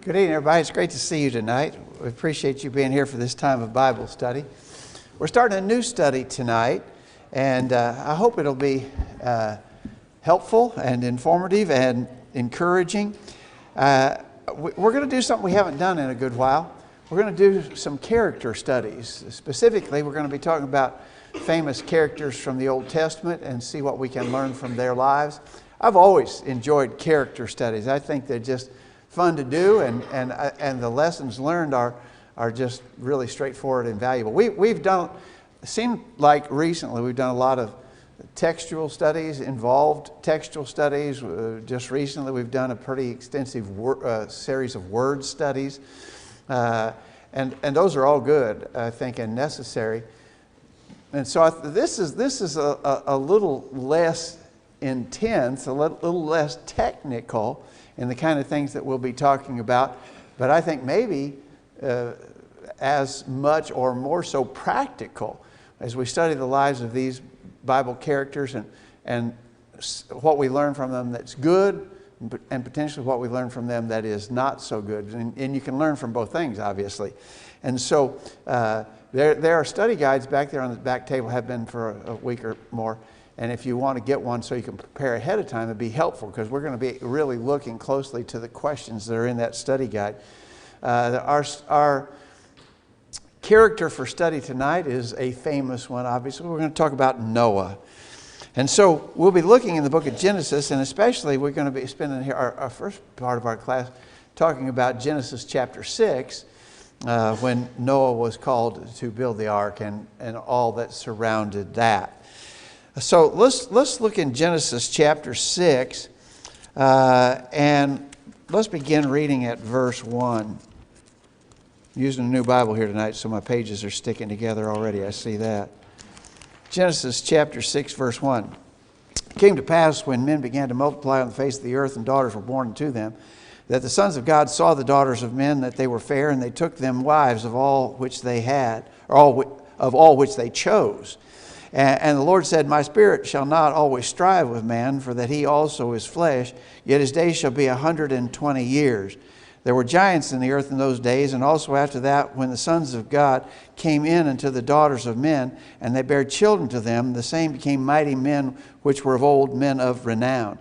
Good evening, everybody. It's great to see you tonight. We appreciate you being here for this time of Bible study. We're starting a new study tonight, and I hope it'll be helpful and informative and encouraging. We're going to do something we haven't done in a good while. We're going to do some character studies. Specifically, we're going to be talking about famous characters from the Old Testament and see what we can learn from their lives. I've always enjoyed character studies. I think they're just fun to do, and the lessons learned are just really straightforward and valuable. We've done, it seemed like recently we've done a lot of textual studies, involved textual studies. Just recently we've done a pretty extensive series of word studies, and those are all good, I think, and necessary. And so this is a little less intense, a little less technical in the kind of things that we'll be talking about, but I think maybe as much or more so practical as we study the lives of these Bible characters and what we learn from them that's good, and potentially what we learn from them that is not so good. And you can learn from both things, obviously. And so there are study guides back there on the back table, have been for a week or more. And if you want to get one so you can prepare ahead of time, it'd be helpful, because we're going to be really looking closely to the questions that are in that study guide. Our character for study tonight is a famous one, obviously. We're going to talk about Noah. And so we'll be looking in the book of Genesis, and especially we're going to be spending here our first part of our class talking about Genesis chapter 6, when Noah was called to build the ark and all that surrounded that. So let's look in Genesis chapter 6, and let's begin reading at verse 1. I'm using a new Bible here tonight, so my pages are sticking together already. I see that. Genesis chapter 6, verse 1. It came to pass, when men began to multiply on the face of the earth, and daughters were born unto them, that the sons of God saw the daughters of men, that they were fair, and they took them wives of all which they had, or of all which they chose. And the Lord said, My spirit shall not always strive with man, for that he also is flesh, yet his days shall be 120 years. There were giants in the earth in those days, and also after that, when the sons of God came in unto the daughters of men, and they bare children to them, the same became mighty men, which were of old, men of renown.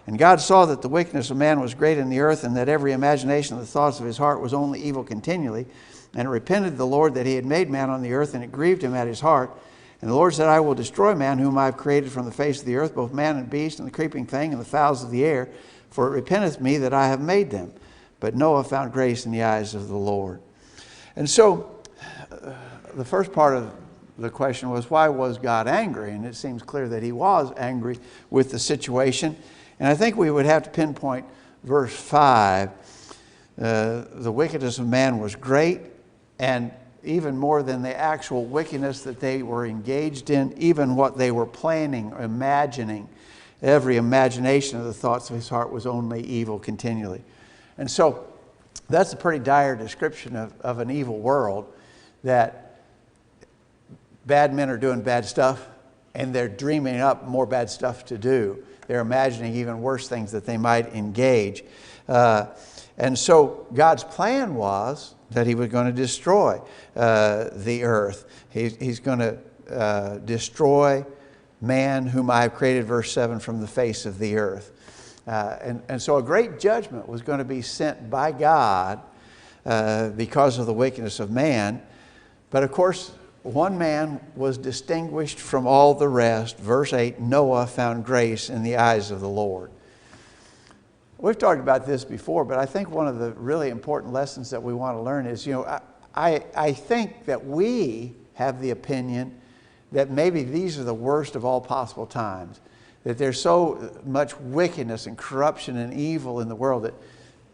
And God saw that the wickedness of man was great in the earth, and that every imagination of the thoughts of his heart was only evil continually. And it repented the Lord that he had made man on the earth, and it grieved him at his heart. And the Lord said, I will destroy man whom I have created from the face of the earth, both man and beast, and the creeping thing, and the fowls of the air, for it repenteth me that I have made them. But Noah found grace in the eyes of the Lord. And so the first part of the question was, why was God angry? And it seems clear that he was angry with the situation. And I think we would have to pinpoint verse 5. The wickedness of man was great, and even more than the actual wickedness that they were engaged in, even what they were planning or imagining. Every imagination of the thoughts of his heart was only evil continually. And so that's a pretty dire description of an evil world, that bad men are doing bad stuff, and they're dreaming up more bad stuff to do. They're imagining even worse things that they might engage. And so God's plan was that he was going to destroy the earth. He's going to destroy man whom I have created, verse 7, from the face of the earth. And so a great judgment was going to be sent by God because of the wickedness of man. But of course, one man was distinguished from all the rest. Verse 8, Noah found grace in the eyes of the Lord. We've talked about this before, but I think one of the really important lessons that we want to learn is, I think that we have the opinion that maybe these are the worst of all possible times, that there's so much wickedness and corruption and evil in the world that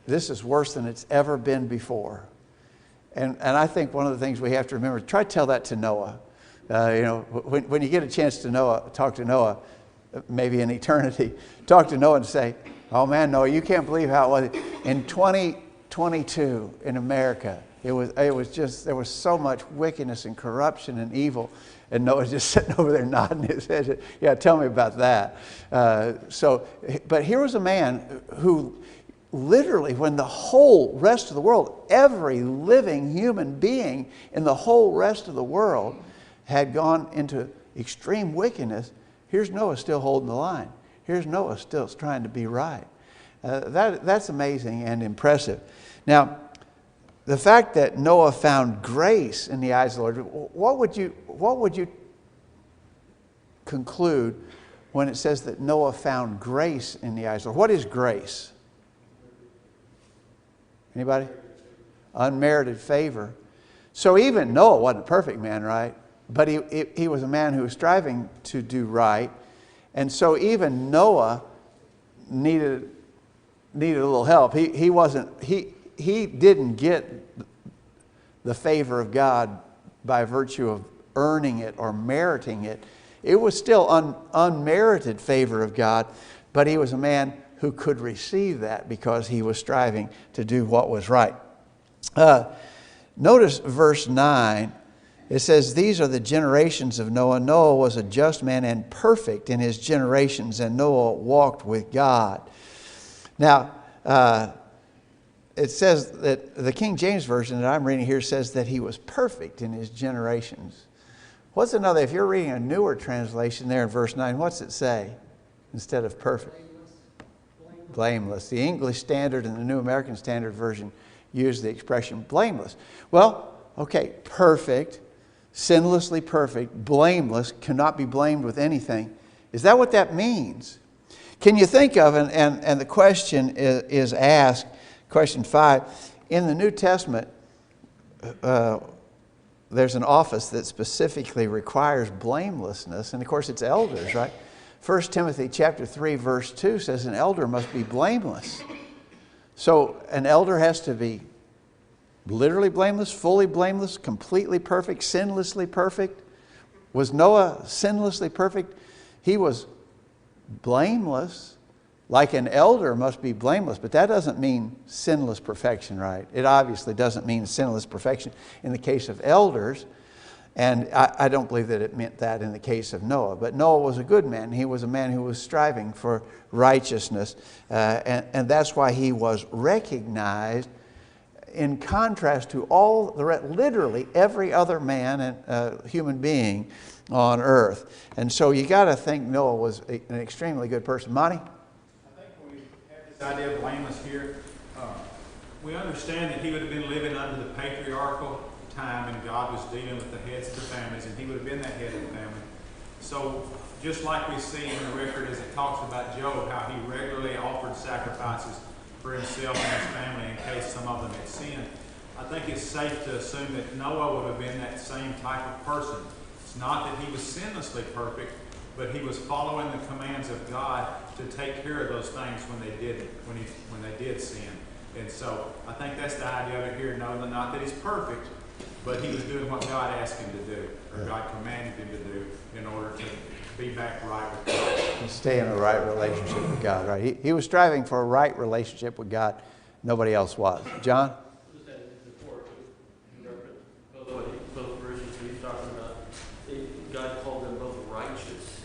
this is worse than it's ever been before. And I think one of the things we have to remember, try to tell that to Noah. When you get a chance to talk to Noah, maybe in eternity, talk to Noah and say, oh man, Noah, you can't believe how it was. In 2022 in America, it was just, there was so much wickedness and corruption and evil. And Noah's just sitting over there nodding his head. Yeah, tell me about that. But here was a man who literally, when the whole rest of the world, every living human being in the whole rest of the world had gone into extreme wickedness, here's Noah still holding the line. Here's Noah still trying to be right. That's amazing and impressive. Now, the fact that Noah found grace in the eyes of the Lord, what would you conclude when it says that Noah found grace in the eyes of the Lord? What is grace? Anybody? Unmerited favor. So even Noah wasn't a perfect man, right? But he was a man who was striving to do right. And so even Noah needed a little help. He didn't get the favor of God by virtue of earning it or meriting it. It was still unmerited favor of God, but he was a man who could receive that because he was striving to do what was right. Notice verse 9. It says, these are the generations of Noah. Noah was a just man and perfect in his generations, and Noah walked with God. Now, it says that the King James Version that I'm reading here says that he was perfect in his generations. What's another? If you're reading a newer translation there in verse 9, what's it say instead of perfect? Blameless. The English Standard and the New American Standard Version use the expression blameless. Well, okay, perfect, sinlessly perfect, blameless, cannot be blamed with anything. Is that what that means? Can you think of, and the question is asked, question 5, in the New Testament, there's an office that specifically requires blamelessness, and of course it's elders, right? 1 Timothy chapter 3 verse 2 says an elder must be blameless. So an elder has to be literally blameless, fully blameless, completely perfect, sinlessly perfect. Was Noah sinlessly perfect? He was blameless, like an elder must be blameless, but that doesn't mean sinless perfection, right? It obviously doesn't mean sinless perfection in the case of elders, and I don't believe that it meant that in the case of Noah. But Noah was a good man. He was a man who was striving for righteousness, and that's why he was recognized in contrast to all the literally every other man and human being on earth. And so you got to think Noah was an extremely good person. Monty? I think when we have this idea of blameless here, we understand that he would have been living under the patriarchal time, and God was dealing with the heads of the families, and he would have been that head of the family. So just like we see in the record as it talks about Job, how he regularly offered sacrifices for himself and his family in case some of them had sinned, I think it's safe to assume that Noah would have been that same type of person. It's not that he was sinlessly perfect, but he was following the commands of God to take care of those things when they did sin. And so I think that's the idea of it here. No, not that he's perfect, but he was doing what God asked him to do, or God commanded him to do, in order to be back right with God. To stay in a right relationship with God, right? He was striving for a right relationship with God. Nobody else was. John? Both versions he's talking about, God called them both righteous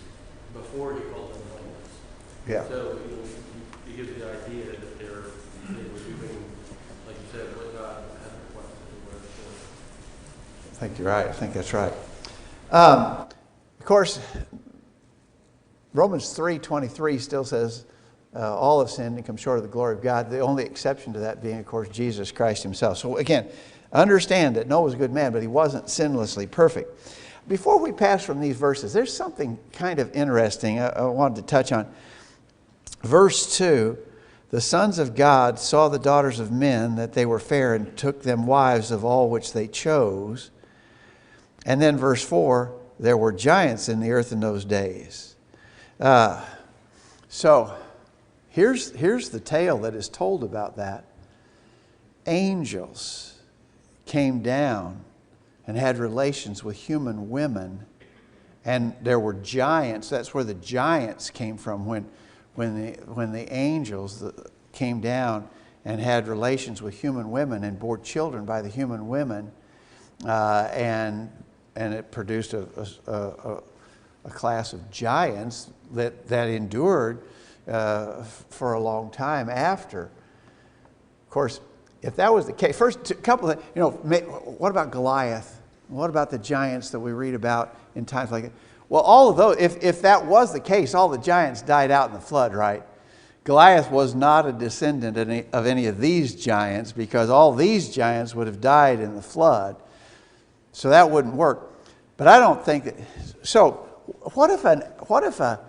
before he called them blameless. Yeah. So he gives the idea that they were doing, like you said, what God had requested. I think you're right. I think that's right. Of course, Romans 3:23 still says all have sinned and come short of the glory of God. The only exception to that being, of course, Jesus Christ himself. So again, understand that Noah was a good man, but he wasn't sinlessly perfect. Before we pass from these verses, there's something kind of interesting I wanted to touch on. Verse 2, the sons of God saw the daughters of men, that they were fair, and took them wives of all which they chose. And then verse 4, there were giants in the earth in those days. So here's the tale that is told about that. Angels came down and had relations with human women, and there were giants. That's where the giants came from, when the angels came down and had relations with human women and bore children by the human women, and it produced a class of giants that endured for a long time after. Of course, if that was the case, first couple of, what about Goliath? What about the giants that we read about in times like that? Well, all of those, if that was the case, all the giants died out in the flood, right? Goliath was not a descendant of any of these giants, because all these giants would have died in the flood. So that wouldn't work. But I don't think that. So what if a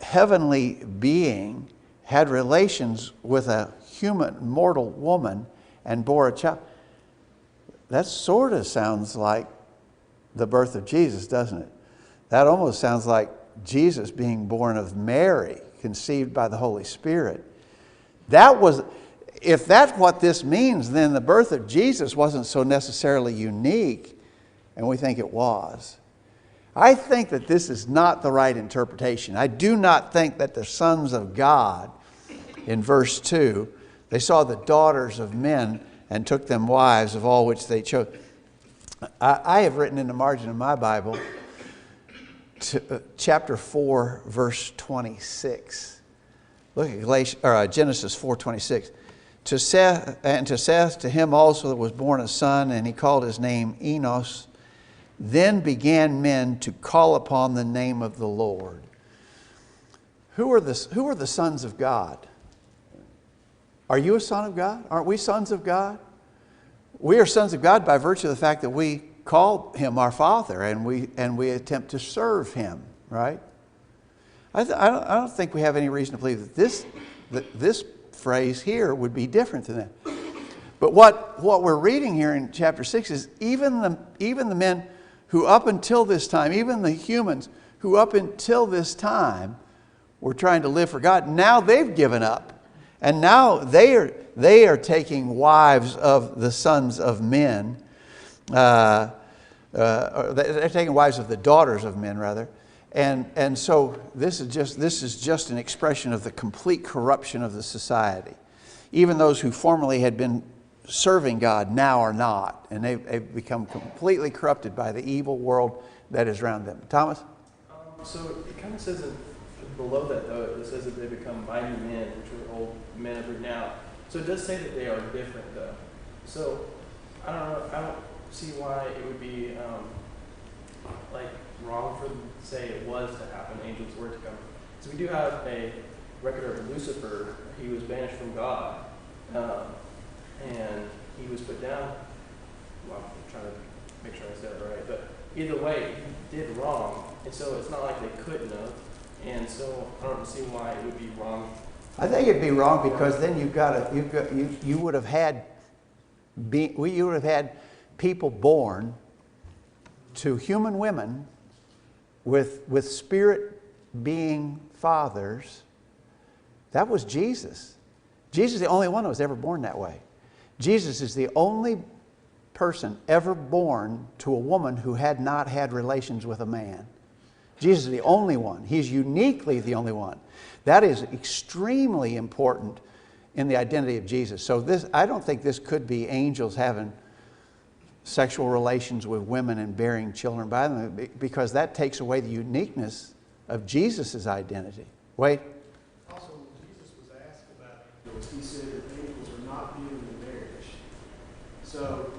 heavenly being had relations with a human mortal woman and bore a child? That sort of sounds like the birth of Jesus, doesn't it? That almost sounds like Jesus being born of Mary, conceived by the Holy Spirit. If that's what this means, then the birth of Jesus wasn't so necessarily unique, and we think it was. I think that this is not the right interpretation. I do not think that the sons of God, in verse 2, they saw the daughters of men and took them wives, of all which they chose. I have written in the margin of my Bible, chapter 4, verse 26. Look at Genesis 4:26. To Seth, to him also that was born a son, and he called his name Enos. Then began men to call upon the name of the Lord. Who are the sons of God? Are you a son of God? Aren't we sons of God? We are sons of God by virtue of the fact that we call him our Father, and we attempt to serve him, right? I don't think we have any reason to believe that this phrase here would be different than that. But what we're reading here in chapter 6 is even the men who up until this time, even the humans who up until this time were trying to live for God, now they've given up. And now they are taking wives of the sons of men. They're taking wives of the daughters of men, rather. And so this is just an expression of the complete corruption of the society. Even those who formerly had been serving God now are not. And they've become completely corrupted by the evil world that is around them. Thomas? So it kind of says that below that, though, it says that they become mighty men, which are old men of renown. So it does say that they are different, though. So I don't know. I don't see why it would be wrong for them to say it was to happen. Angels were to come. So we do have a record of Lucifer. He was banished from God, and he was put down. Well, I'm trying to make sure I said it right, but either way, he did wrong, and so it's not like they couldn't have. And so I don't see why it would be wrong. I think it'd be wrong because then you would have had people born to human women with spirit being fathers. That was Jesus. Jesus is the only one that was ever born that way. Jesus is the only person ever born to a woman who had not had relations with a man. Jesus is the only one. He's uniquely the only one. That is extremely important in the identity of Jesus. So I don't think this could be angels having sexual relations with women and bearing children by them, because that takes away the uniqueness of Jesus' identity. Wait. Also, when Jesus was asked about angels, he said that angels are not given in marriage. So,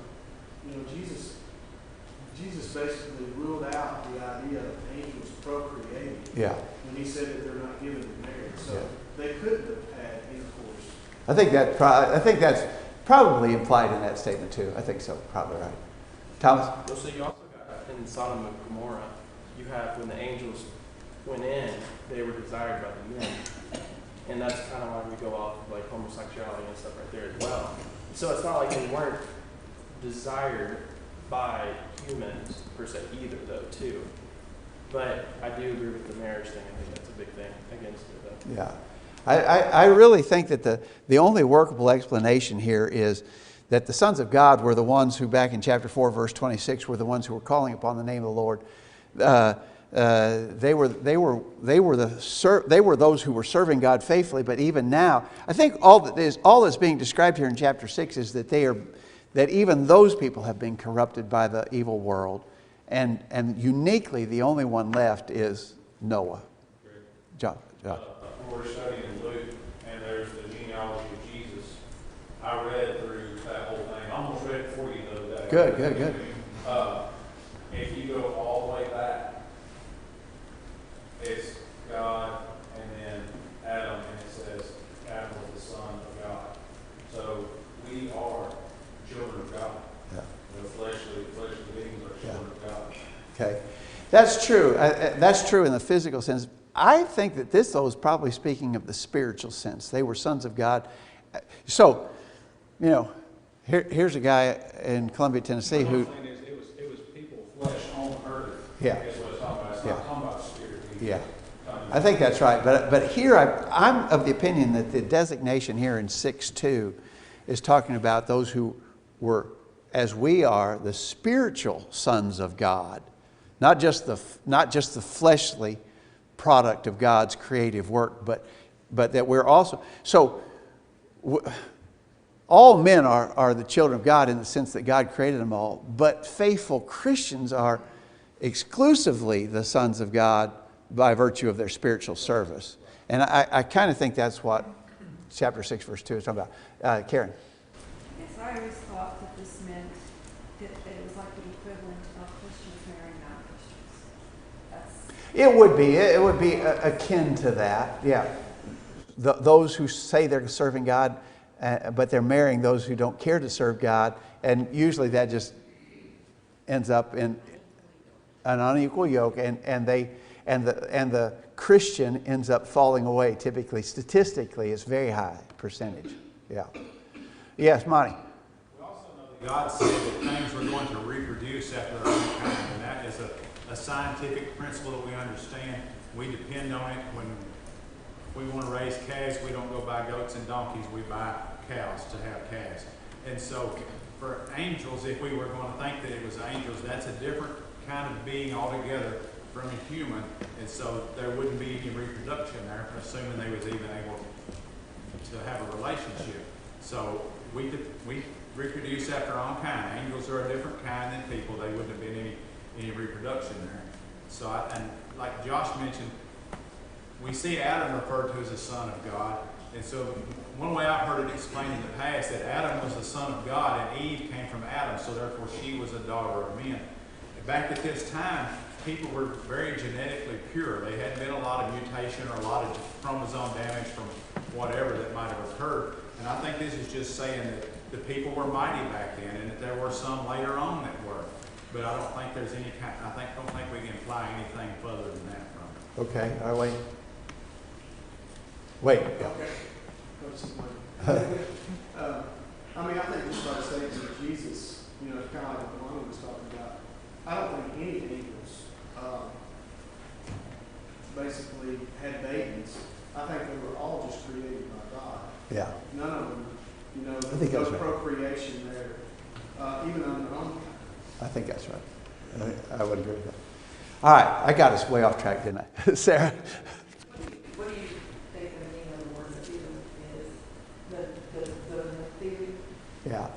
Jesus basically ruled out the idea of angels procreating. Yeah. When he said that they're not given in marriage. So they couldn't have had intercourse. I think that's probably implied in that statement too. I think so. Probably right. Thomas? Well, so you also got in Sodom and Gomorrah, you have when the angels went in, they were desired by the men. And that's kind of why we go off of like homosexuality and stuff right there as well. So it's not like they weren't desired by humans per se either, though, too. But I do agree with the marriage thing. I think that's a big thing against it, though. Yeah. I really think that the only workable explanation here is that the sons of God were the ones who, back in chapter 4, verse 26, were the ones who were calling upon the name of the Lord. They were those who were serving God faithfully. But even now, I think all that's being described here in chapter 6 is that even those people have been corrupted by the evil world, and uniquely the only one left is Noah. John. We're studying Luke, and there's the genealogy of Jesus. I read through that whole thing. I almost read it for you the other day. Good, good, good. If you go all the way back, it's God and then Adam, and it says Adam was the son of God. So we are children of God. Yeah. The fleshly beings are children of God. Okay. That's true. That's true in the physical sense. I think that this, though, is probably speaking of the spiritual sense. They were sons of God. So, you know, here's a guy in Columbia, Tennessee who... It was people, flesh on earth. Yeah. Is what it's talking about. It's not talking about spirit. Yeah. I think that's right. But here I'm of the opinion that the designation here in 6:2 is talking about those who were, as we are, the spiritual sons of God. Not just the fleshly product of God's creative work, but that we're also... So all men are the children of God in the sense that God created them all, but faithful Christians are exclusively the sons of God by virtue of their spiritual service. And I kind of think that's what chapter 6, verse 2 is talking about. Karen? Yes, I always thought that this meant that it was like the equivalent of Christians marrying non-Christians. It would be akin to that, yeah. Those who say they're serving God, but they're marrying those who don't care to serve God, and usually that just ends up in an unequal yoke, and the Christian ends up falling away. Typically, statistically, it's very high percentage. Yeah. Yes, Monty. We also know that God said that things were going to reproduce after their own kind, and that is a scientific principle that we understand. We depend on it. When we want to raise calves, we don't go buy goats and donkeys. We buy cows to have calves. And so for angels, if we were going to think that it was angels, that's a different kind of being altogether from a human. And so there wouldn't be any reproduction there, assuming they was even able to have a relationship. So we reproduce after our own kind. Angels are a different kind than people. They wouldn't have been any reproduction there. So, and like Josh mentioned, we see Adam referred to as a son of God. And so one way I've heard it explained in the past that Adam was the son of God and Eve came from Adam, so therefore she was a daughter of men. And back at this time, people were very genetically pure. There hadn't been a lot of mutation or a lot of chromosome damage from whatever that might have occurred. And I think this is just saying that the people were mighty back then and that there were some later on that were. But I don't think there's any kind, don't think we can imply anything further than that from it. Okay, all right, wait. Okay. I mean, I think just by statements of Jesus, you know, it's kind of like what Lonnie was talking about. I don't think any angels basically had babies. I think they were all just created by God. Yeah. None of them, you know, I think no that's right. procreation there, even on their own. I think that's right. I would agree with that. All right, I got us way off track, didn't I? Sarah? What do you think the meaning of the word Nephilim is? The Nephilim? Yeah.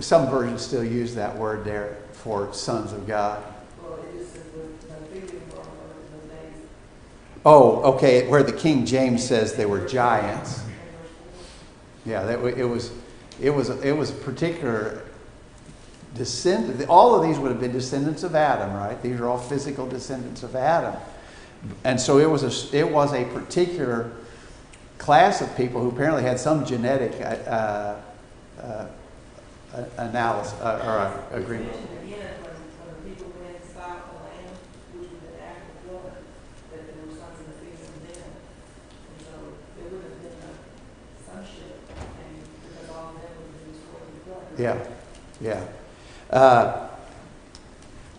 Some versions still use that word there for sons of God. Well, it just says the Nephilim were the names. Oh, okay, where the King James says they were giants. Yeah, it was a particular descendant. All of these would have been descendants of Adam, right? These are all physical descendants of Adam, and so it was a particular class of people who apparently had some genetic analysis or agreement. Again, when the people went inside the land, which was an act of blood, that there were sons of Nephilim then, and so there would have been a sonship, and because all of them would have been destroyed with blood. Yeah, yeah.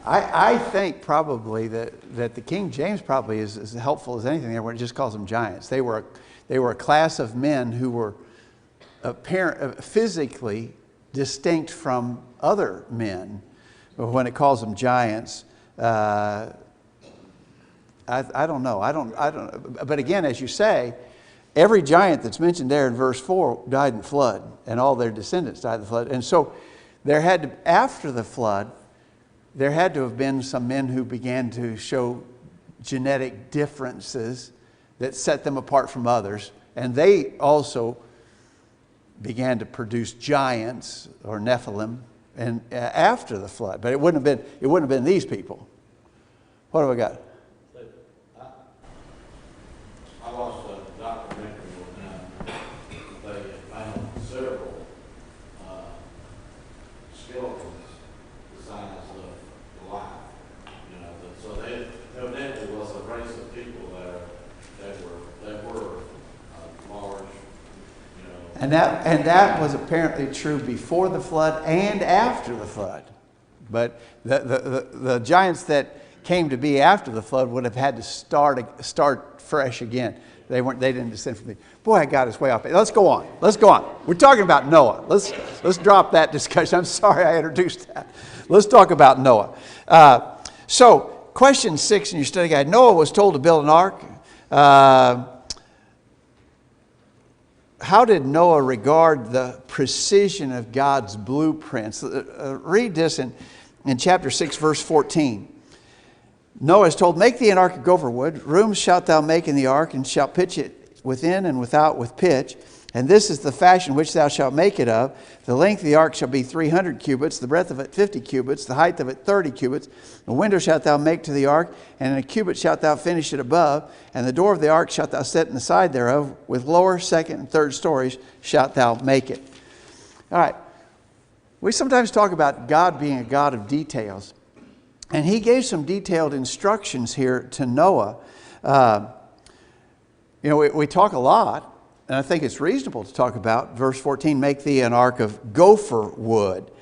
I think probably that the King James probably is as helpful as anything there, when it just calls them giants. They were a class of men who were physically distinct from other men. But when it calls them giants, I don't know. I don't. But again, as you say, every giant that's mentioned there in verse 4 died in flood, and all their descendants died in the flood. And so there had to, after the flood, there had to have been some men who began to show genetic differences that set them apart from others. And they also began to produce giants or Nephilim and after the flood. But it wouldn't have been these people. What have we got? I watched a documentary with them. They found several skeletons the size of life. You know, so they evidently was a race of people that were large. You know, And that was apparently true before the flood and after the flood. But the giants that came to be after the flood would have had to start fresh again. They didn't descend from the. Boy, I got us way off. Let's go on. We're talking about Noah. Let's drop that discussion. I'm sorry I introduced that. Let's talk about Noah. So, question 6 in your study guide. Noah was told to build an ark. How did Noah regard the precision of God's blueprints? Read this in chapter 6, verse 14. Noah is told, make thee an ark of gopher wood. Rooms shalt thou make in the ark, and shalt pitch it within and without with pitch. And this is the fashion which thou shalt make it of. The length of the ark shall be 300 cubits, the breadth of it 50 cubits, the height of it 30 cubits. A window shalt thou make to the ark, and in a cubit shalt thou finish it above. And the door of the ark shalt thou set in the side thereof. With lower, second, and third stories shalt thou make it. All right. We sometimes talk about God being a God of details. And he gave some detailed instructions here to Noah. We talk a lot, and I think it's reasonable to talk about, verse 14, make thee an ark of gopher wood.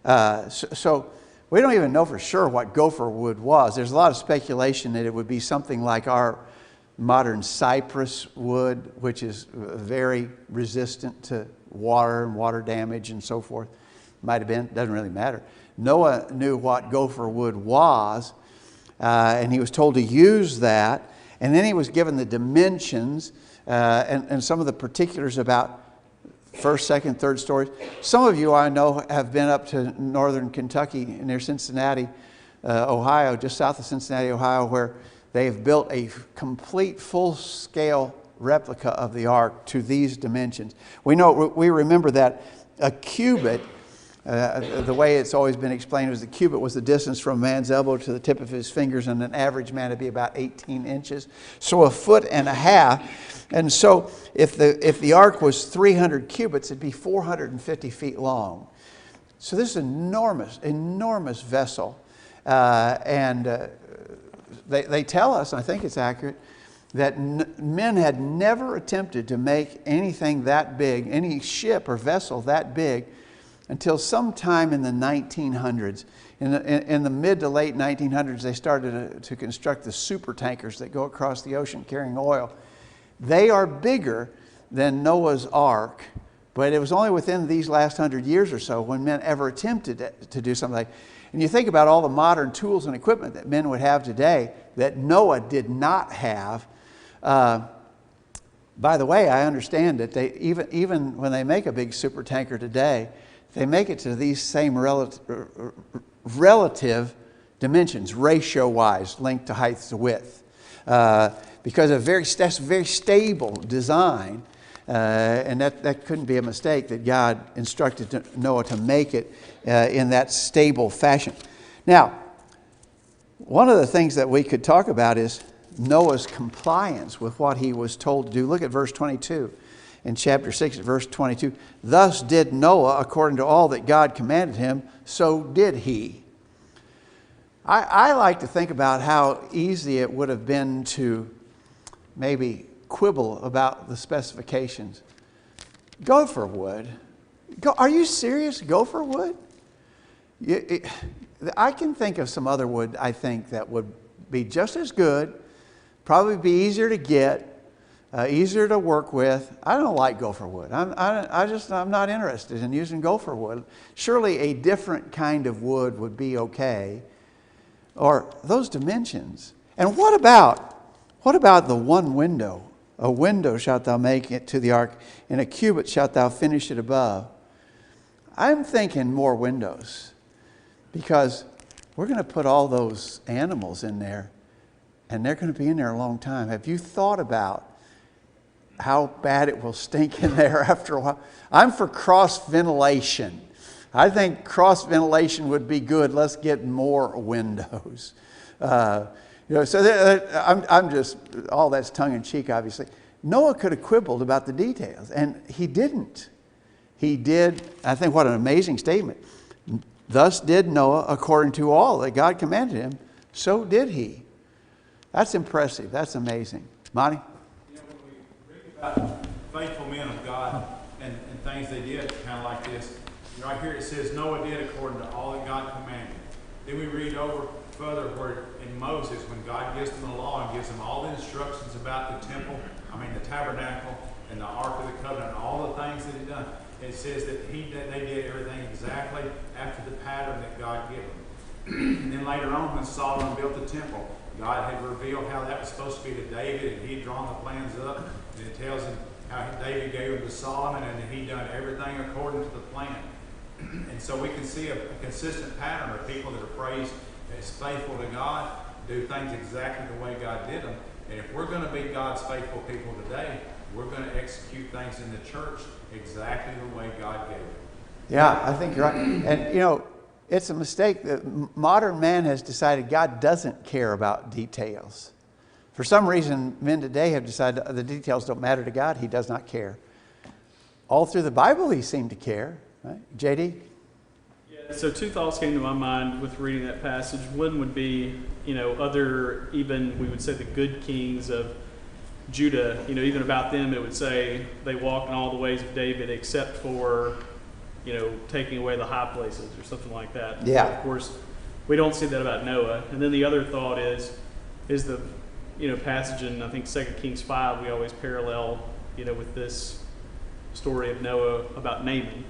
So we don't even know for sure what gopher wood was. There's a lot of speculation that it would be something like our modern cypress wood, which is very resistant to water and water damage and so forth. Might have been, doesn't really matter. Noah knew what gopher wood was, and he was told to use that. And then he was given the dimensions and some of the particulars about first, second, third stories. Some of you I know have been up to northern Kentucky near Cincinnati, Ohio, just south of Cincinnati, Ohio, where they have built a complete full-scale replica of the ark to these dimensions. We remember that a cubit, the way it's always been explained was the cubit was the distance from a man's elbow to the tip of his fingers, and an average man would be about 18 inches. So 1.5 feet. And so if the ark was 300 cubits, it'd be 450 feet long. So this is an enormous vessel. They tell us, I think it's accurate, that men had never attempted to make anything that big, any ship or vessel that big, until sometime in the 1900s. In the mid to late 1900s, they started to construct the super tankers that go across the ocean carrying oil. They are bigger than Noah's Ark, but it was only within these last 100 years or so when men ever attempted to do something like that. And you think about all the modern tools and equipment that men would have today that Noah did not have. By the way, I understand that they even when they make a big super tanker today, they make it to these same relative dimensions, ratio-wise, length to height to width, because that's a very stable design, and that couldn't be a mistake that God instructed Noah to make it in that stable fashion. Now, one of the things that we could talk about is Noah's compliance with what he was told to do. Look at verse 22. In chapter 6, verse 22, thus did Noah according to all that God commanded him, so did he. I like to think about how easy it would have been to maybe quibble about the specifications. Gopher wood? Are you serious? Gopher wood? I can think of some other wood, I think, that would be just as good, probably be easier to get, easier to work with. I don't like gopher wood. I'm not interested in using gopher wood. Surely a different kind of wood would be okay. Or those dimensions. And what about the one window? A window shalt thou make it to the ark, and a cubit shalt thou finish it above. I'm thinking more windows, because we're going to put all those animals in there, and they're going to be in there a long time. Have you thought about how bad it will stink in there after a while. I'm for cross ventilation. I think cross ventilation would be good. Let's get more windows. I'm just, all that's tongue in cheek, obviously. Noah could have quibbled about the details, and he didn't. He did, I think, what an amazing statement. Thus did Noah according to all that God commanded him, so did he. That's impressive. That's amazing. Monty? When we read about faithful men of God and things they did, kind of like this, right here it says Noah did according to all that God commanded. Then we read over further where in Moses, when God gives them the law and gives them all the instructions about the temple, the tabernacle and the Ark of the Covenant, and all the things that he done, it says that they did everything exactly after the pattern that God gave them. And then later on, when Solomon built the temple, God had revealed how that was supposed to be to David, and he had drawn the plans up, and it tells him how David gave them to Solomon, and he done everything according to the plan. And so we can see a consistent pattern of people that are praised as faithful to God, do things exactly the way God did them. And if we're going to be God's faithful people today, we're going to execute things in the church exactly the way God gave it. Yeah, I think you're right. And, it's a mistake that modern man has decided God doesn't care about details. For some reason, men today have decided the details don't matter to God. He does not care. All through the Bible, he seemed to care. Right? JD? Yeah, so two thoughts came to my mind with reading that passage. One would be, other, even we would say the good kings of Judah, even about them, it would say they walked in all the ways of David except for, taking away the high places or something like that. Yeah. Of course, we don't see that about Noah. And then the other thought is the, passage in, I think, 2 Kings 5, we always parallel, with this story of Noah about Naaman.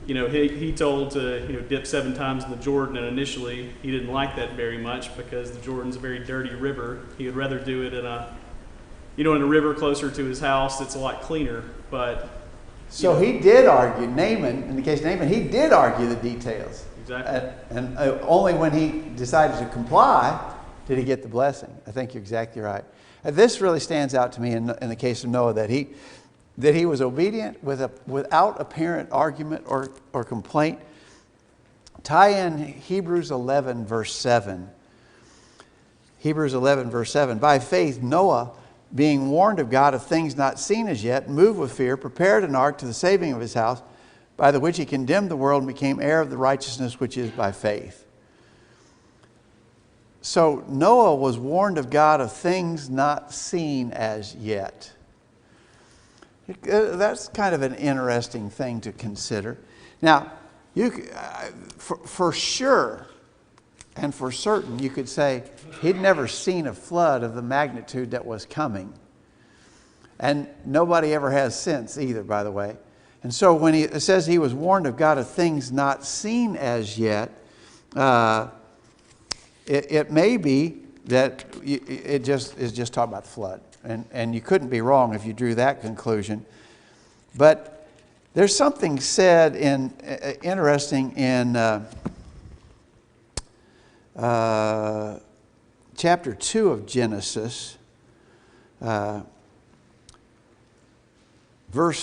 He told to, dip 7 times in the Jordan, and initially he didn't like that very much because the Jordan's a very dirty river. He would rather do it in a river closer to his house that's a lot cleaner, but... So he did argue, Naaman, in the case of Naaman, he did argue the details. Exactly. And only when he decided to comply did he get the blessing. I think you're exactly right. This really stands out to me in the case of Noah, that he was obedient without apparent argument or complaint. Tie in Hebrews 11, verse 7. Hebrews 11, verse 7. By faith, Noah, being warned of God of things not seen as yet, moved with fear, prepared an ark to the saving of his house, by the which he condemned the world and became heir of the righteousness which is by faith. So Noah was warned of God of things not seen as yet. That's kind of an interesting thing to consider. Now, for sure and for certain, you could say he'd never seen a flood of the magnitude that was coming. And nobody ever has since either, by the way. And so when it says he was warned of God of things not seen as yet, it may be that it just is just talking about the flood. And you couldn't be wrong if you drew that conclusion. But there's something said interesting in chapter 2 of Genesis, verse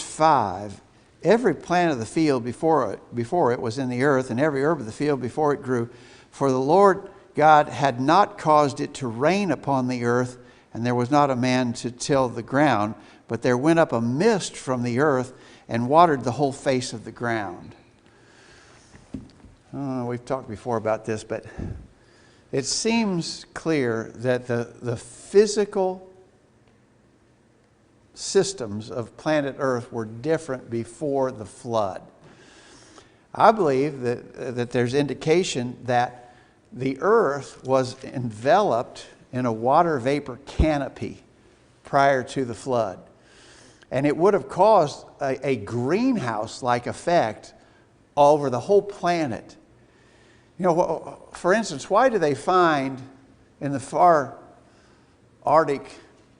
5. Every plant of the field before it was in the earth, and every herb of the field before it grew. For the Lord God had not caused it to rain upon the earth, and there was not a man to till the ground, but there went up a mist from the earth and watered the whole face of the ground. We've talked before about this, but it seems clear that the physical systems of planet Earth were different before the flood. I believe that there's indication that the earth was enveloped in a water vapor canopy prior to the flood. And it would have caused a greenhouse-like effect all over the whole planet. For instance, why do they find in the far Arctic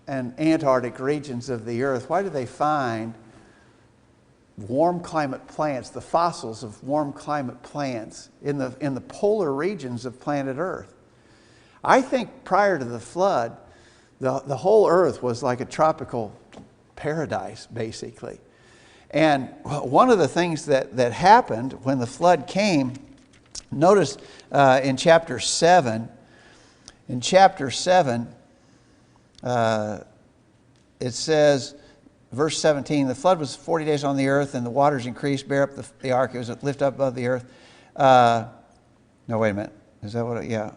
and Antarctic regions of the earth, why do they find warm climate plants, the fossils of warm climate plants in the polar regions of planet Earth? I think prior to the flood, the whole earth was like a tropical paradise, basically. And one of the things that happened when the flood came, notice in chapter 7, it says, verse 17, the flood was 40 days on the earth, and the waters increased, bear up the ark. It was lifted up above the earth. No, wait a minute. Is that what yeah.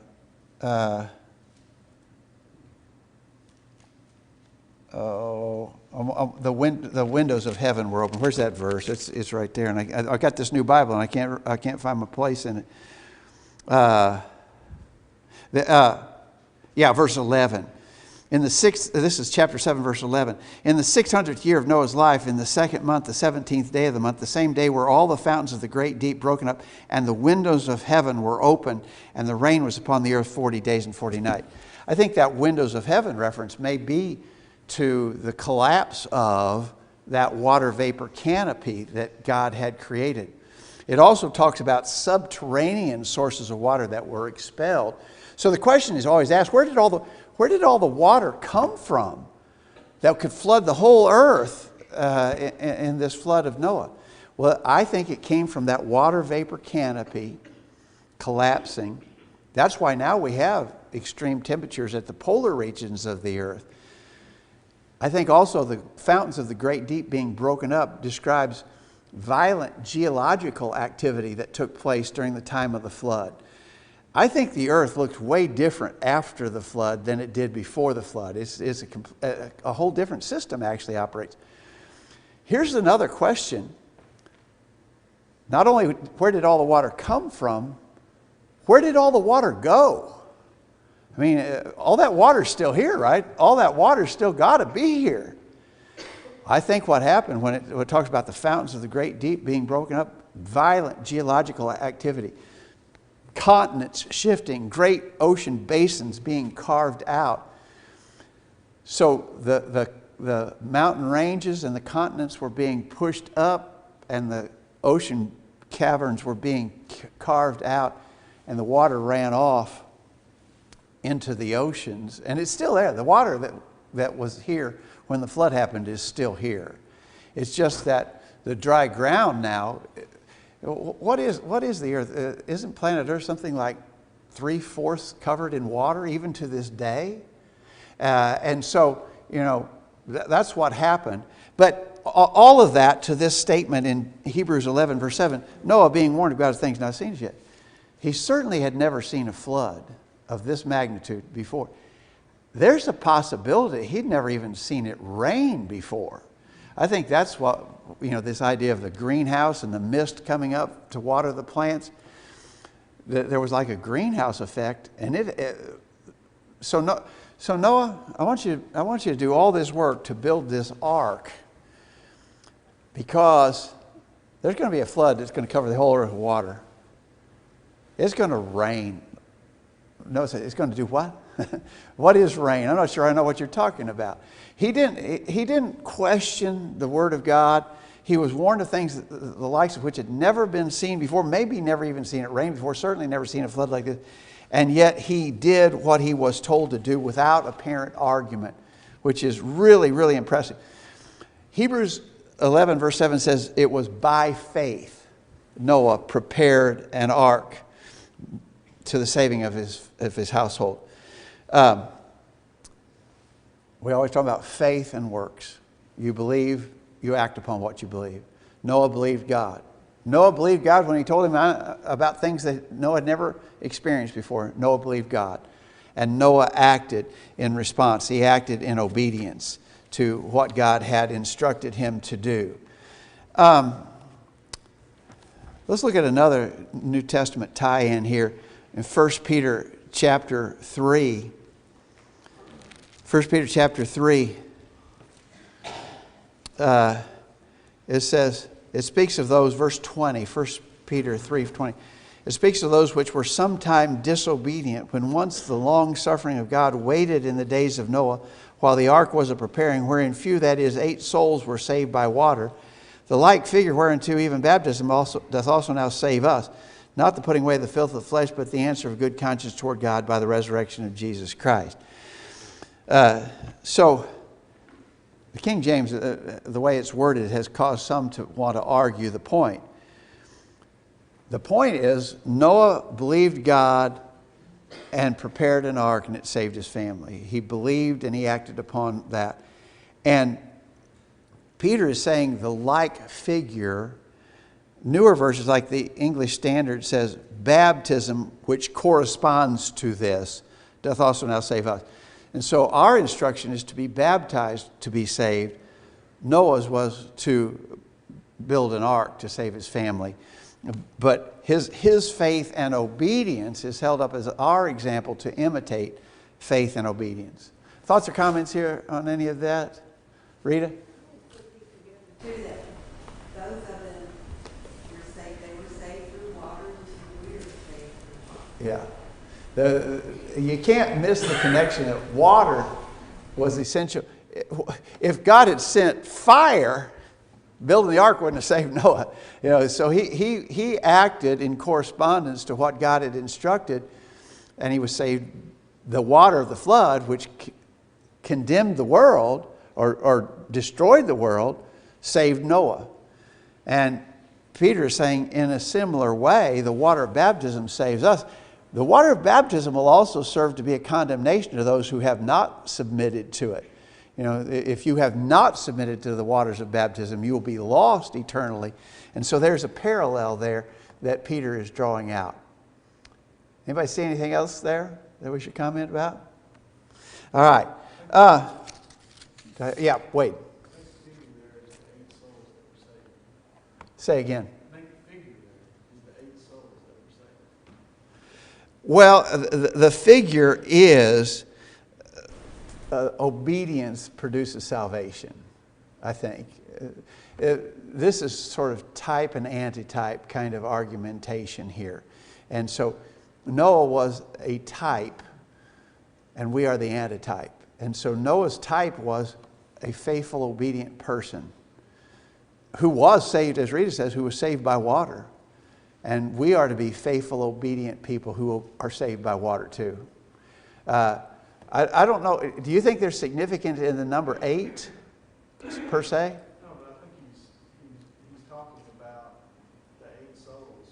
The windows of heaven were open. Where's that verse? It's right there. And I got this new Bible, and I can't find my place in it. Verse 11. This is chapter 7, verse 11. In the 600th year of Noah's life, in the second month, the 17th day of the month, the same day were all the fountains of the great deep broken up, and the windows of heaven were open, and the rain was upon the earth 40 days and 40 nights. I think that windows of heaven reference may be to the collapse of that water vapor canopy that God had created. It also talks about subterranean sources of water that were expelled. So the question is always asked, where did all the water come from that could flood the whole earth in this flood of Noah? Well, I think it came from that water vapor canopy collapsing. That's why now we have extreme temperatures at the polar regions of the earth. I think also the fountains of the great deep being broken up describes violent geological activity that took place during the time of the flood. I think the earth looked way different after the flood than it did before the flood. It's a whole different system actually operates. Here's another question. Not only where did all the water come from, where did all the water go? I mean, all that water's still here, right? All that water's still got to be here. I think what happened when it talks about the fountains of the great deep being broken up, violent geological activity, continents shifting, great ocean basins being carved out. So the mountain ranges and the continents were being pushed up, and the ocean caverns were being carved out, and the water ran off into the oceans. And it's still there. The water that was here when the flood happened is still here. It's just that the dry ground now, what is the earth? Isn't planet Earth something like 3/4 covered in water even to this day? And so, that's what happened. But all of that to this statement in Hebrews 11 verse 7, Noah being warned about things not seen as yet. He certainly had never seen a flood of this magnitude before. There's a possibility he'd never even seen it rain before. I think that's what, this idea of the greenhouse and the mist coming up to water the plants. There was like a greenhouse effect. And so Noah, I want you to do all this work to build this ark, because there's going to be a flood that's going to cover the whole earth with water. It's going to rain. Notice it's going to do what? What is rain? I'm not sure I know what you're talking about. He didn't question the Word of God. He was warned of things the likes of which had never been seen before, maybe never even seen it rain before, certainly never seen a flood like this. And yet he did what he was told to do without apparent argument, which is really, really impressive. Hebrews 11 verse 7 says, it was by faith Noah prepared an ark to the saving of his household. We always talk about faith and works. You believe, you act upon what you believe. Noah believed God. Noah believed God when he told him about things that Noah had never experienced before. Noah believed God. And Noah acted in response. He acted in obedience to what God had instructed him to do. Let's look at another New Testament tie-in here in 1 Peter chapter 3. 1 Peter chapter 3, it says, it speaks of those, verse 20, 1 Peter 3:20. It speaks of those which were sometime disobedient, when once the long suffering of God waited in the days of Noah, while the ark was a preparing, wherein few, that is, 8 souls, were saved by water. The like figure whereunto even baptism doth also now save us, not the putting away of the filth of the flesh, but the answer of good conscience toward God by the resurrection of Jesus Christ. So The King James, the way it's worded, has caused some to want to argue the point. The point is, Noah believed God and prepared an ark, and it saved his family. He believed and he acted upon that. And Peter is saying the like figure. Newer versions, like the English Standard, says baptism, which corresponds to this, doth also now save us. And so our instruction is to be baptized to be saved. Noah's was to build an ark to save his family. But his faith and obedience is held up as our example to imitate faith and obedience. Thoughts or comments here on any of that? Rita? To that, those of them were saved, they were saved through water, and we were saved through water. Yeah. You can't miss the connection that water was essential. If God had sent fire, building the ark wouldn't have saved Noah. So he acted in correspondence to what God had instructed, and he was saved. The water of the flood, which condemned the world or destroyed the world, saved Noah. And Peter is saying, in a similar way, the water of baptism saves us. The water of baptism will also serve to be a condemnation to those who have not submitted to it. If you have not submitted to the waters of baptism, you will be lost eternally. And so there's a parallel there that Peter is drawing out. Anybody see anything else there that we should comment about? All right. Yeah, wait. Say again. Well, the figure is obedience produces salvation, I think. This is sort of type and antitype kind of argumentation here. And so Noah was a type, and we are the antitype. And so Noah's type was a faithful, obedient person who was saved, as Rita says, who was saved by water. And we are to be faithful, obedient people who are saved by water too. I don't know, do you think there's significance in the number 8 per se? No, but I think he's talking about the 8 souls,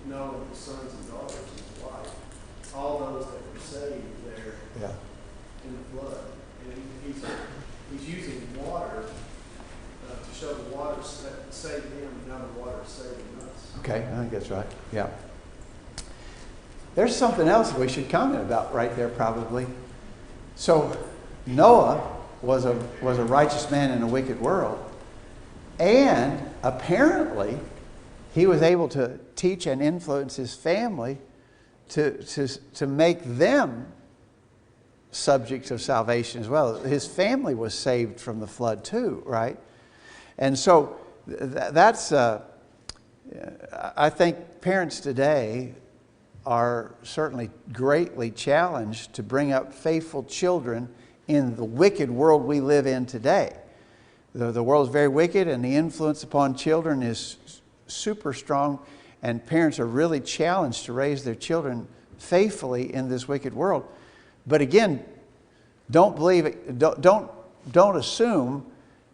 knowing the sons and daughters of his wife, all those that were saved there in the flood. And he's using water to show the water saved him, and now the water is saving us. Okay, I think that's right. Yeah. There's something else we should comment about right there probably. So Noah was a righteous man in a wicked world. And apparently he was able to teach and influence his family to make them subjects of salvation as well. His family was saved from the flood too, right? And so that's, I think parents today are certainly greatly challenged to bring up faithful children in the wicked world we live in today. The world is very wicked, and the influence upon children is super strong, and parents are really challenged to raise their children faithfully in this wicked world. But again, don't believe it, don't assume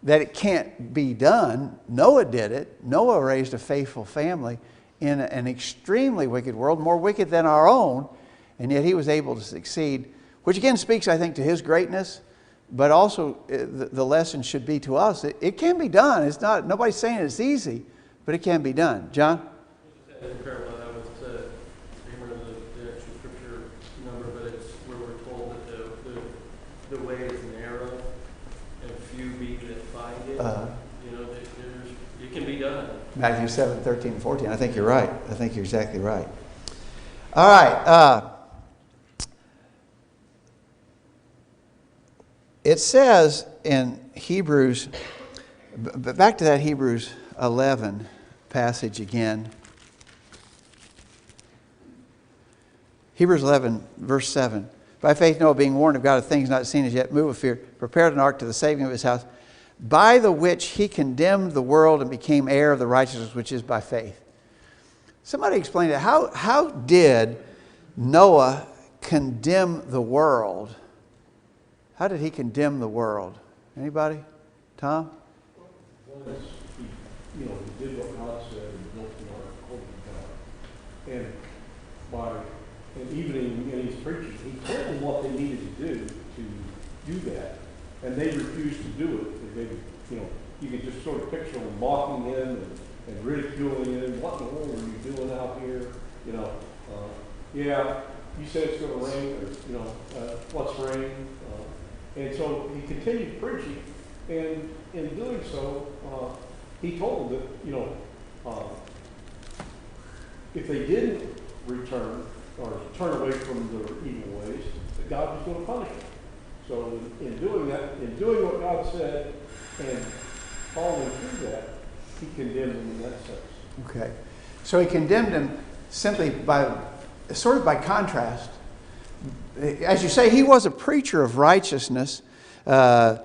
that it can't be done. Noah did it. Noah raised a faithful family in an extremely wicked world, more wicked than our own, and yet he was able to succeed, which again speaks, I think, to his greatness, but also the lesson should be to us. It can be done. It's not, nobody's saying it's easy, but it can be done. John? In parallel, that was to remember the actual scripture number, but it's where we're told that the way is narrow and few be that find it. It can be done. Matthew 7, 13, and 14. I think you're right. I think you're exactly right. All right. It says in Hebrews, back to that Hebrews 11 passage again. Hebrews 11, verse 7. By faith Noah, being warned of God of things not seen as yet, moved with fear, prepared an ark to the saving of his house, by the which he condemned the world and became heir of the righteousness which is by faith. Somebody explain it. How did Noah condemn the world? How did he condemn the world? Anybody? Tom? One is, he did what God said and built the ark according to God. And even in his preaching, he told them what they needed to do that. And they refused to do it. They, you can just sort of picture them mocking him and ridiculing him. What in the world are you doing out here? Yeah, you said it's going to rain, or, what's rain? And so he continued preaching, and in doing so, he told them that, if they didn't return or turn away from their evil ways, that God was going to punish them. So in doing that, in doing what God said and following through that, he condemned them in that sense. Okay. So he condemned them simply sort of by contrast. As you say, he was a preacher of righteousness. 2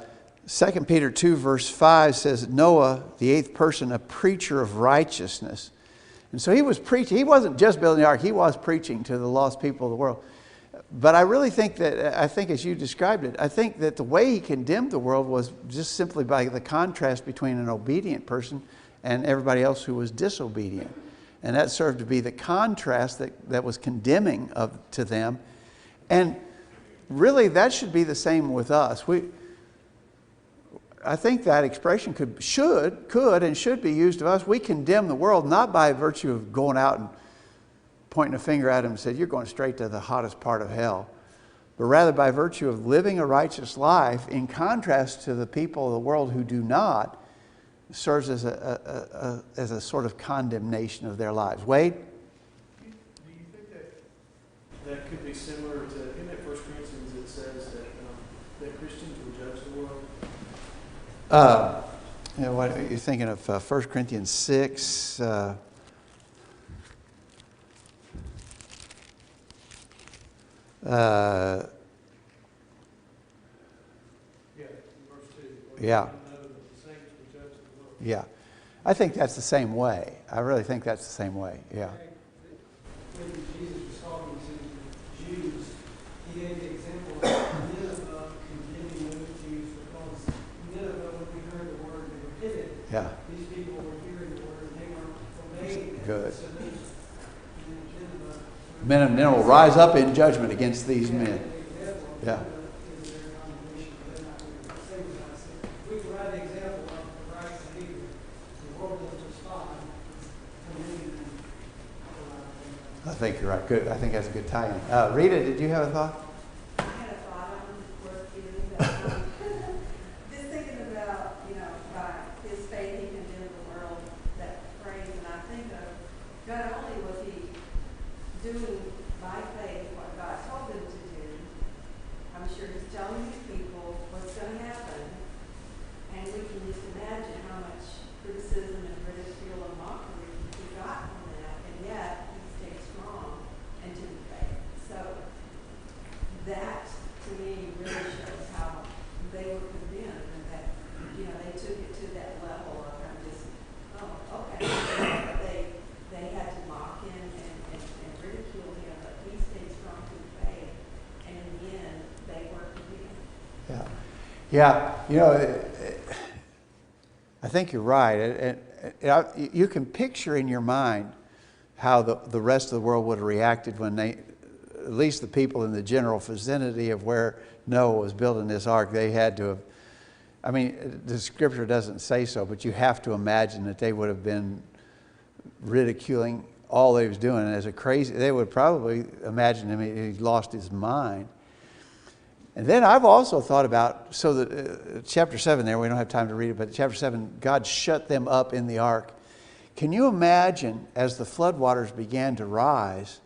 Peter 2 verse 5 says, Noah, the eighth person, a preacher of righteousness. And so he was preaching. He wasn't just building the ark. He was preaching to the lost people of the world. But I really think as you described it, I think that the way he condemned the world was just simply by the contrast between an obedient person and everybody else who was disobedient. And that served to be the contrast that was condemning to them. And really, that should be the same with us. I think that expression could and should be used of us. We condemn the world not by virtue of going out and pointing a finger at him and saying, you're going straight to the hottest part of hell, but rather by virtue of living a righteous life in contrast to the people of the world who do not, serves as a sort of condemnation of their lives. Wade? Do you think that could be similar to, in that 1 Corinthians it says that Christians will judge the world? What are you thinking of? 1 Corinthians 6. Yeah. Yeah. I think that's the same way. I really think that's the same way. Yeah. When Jesus was talking to the Jews, he gave the example of Nineveh condemning those Jews because Nineveh, when we heard the word, they repented. Yeah. These people were hearing the word and they weren't obeying it. Good. So Men of Nineveh will rise up in judgment against these men. Yeah. We provide the example of the right behavior. The world doesn't respond. I think you're right. Good. I think that's a good tie-in. Rita, did you have a thought? I had a thought on worth giving, but just thinking about, by his faith he condemned the world, that phrase, and I think of not only was he doing by faith what God told him to do, I'm sure he's telling these people what's going to happen, and we can just imagine how much criticism and ridicule and mockery he got from that, and yet he stayed strong and didn't fail. So that, to me, really shows how they were condemned, and that, they took it to that level of just, oh, okay. But they had to mock him and ridicule him, but he stayed strong through faith, and in the end, they worked with him. Yeah. Yeah. I think you're right. You can picture in your mind how the rest of the world would have reacted when at least the people in the general vicinity of where Noah was building this ark, they had to have, the scripture doesn't say so, but you have to imagine that they would have been ridiculing all they was doing as a crazy. They would probably imagine him he lost his mind. And then I've also thought about, chapter 7 there, we don't have time to read it, but chapter 7, God shut them up in the ark. Can you imagine as the floodwaters began to rise,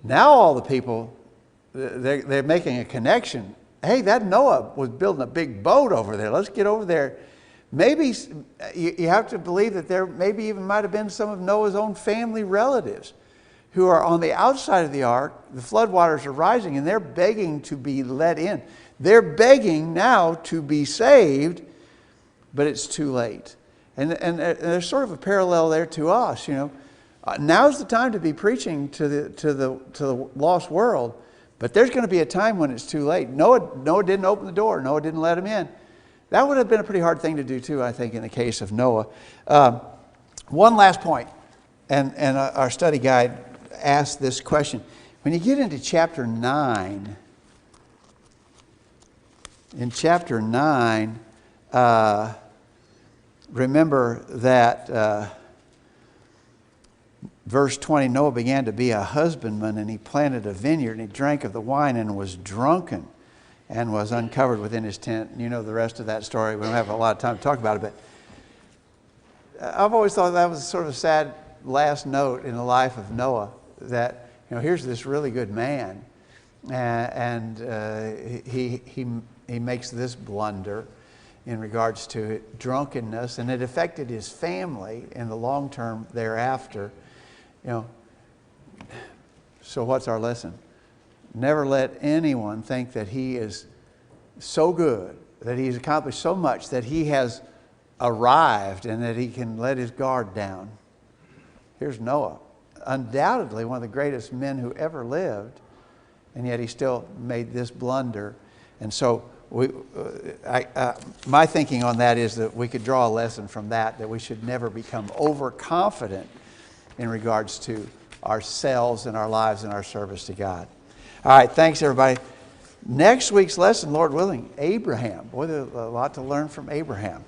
now all the people, they're making a connection. Hey, that Noah was building a big boat over there. Let's get over there. Maybe you have to believe that there maybe even might have been some of Noah's own family relatives who are on the outside of the ark. The floodwaters are rising and they're begging to be let in. They're begging now to be saved, but it's too late. And there's sort of a parallel there to us, Now's the time to be preaching to the lost world, but there's going to be a time when it's too late. Noah didn't open the door. Noah didn't let him in. That would have been a pretty hard thing to do too, I think, in the case of Noah. One last point, and our study guide asked this question. When you get into chapter 9, in chapter 9, remember that verse 20, Noah began to be a husbandman, and he planted a vineyard, and he drank of the wine and was drunken and was uncovered within his tent. You know the rest of that story. We don't have a lot of time to talk about it, but I've always thought that was sort of a sad last note in the life of Noah, that, you know, here's this really good man, and he makes this blunder in regards to drunkenness, and it affected his family in the long term thereafter. You know, so what's our lesson? Never let anyone think that he is so good, that he's accomplished so much, that he has arrived and that he can let his guard down. Here's Noah, undoubtedly one of the greatest men who ever lived, and yet he still made this blunder. And so my thinking on that is that we could draw a lesson from that we should never become overconfident in regards to ourselves and our lives and our service to God. All right, thanks everybody. Next week's lesson, Lord willing, Abraham. Boy, there's a lot to learn from Abraham.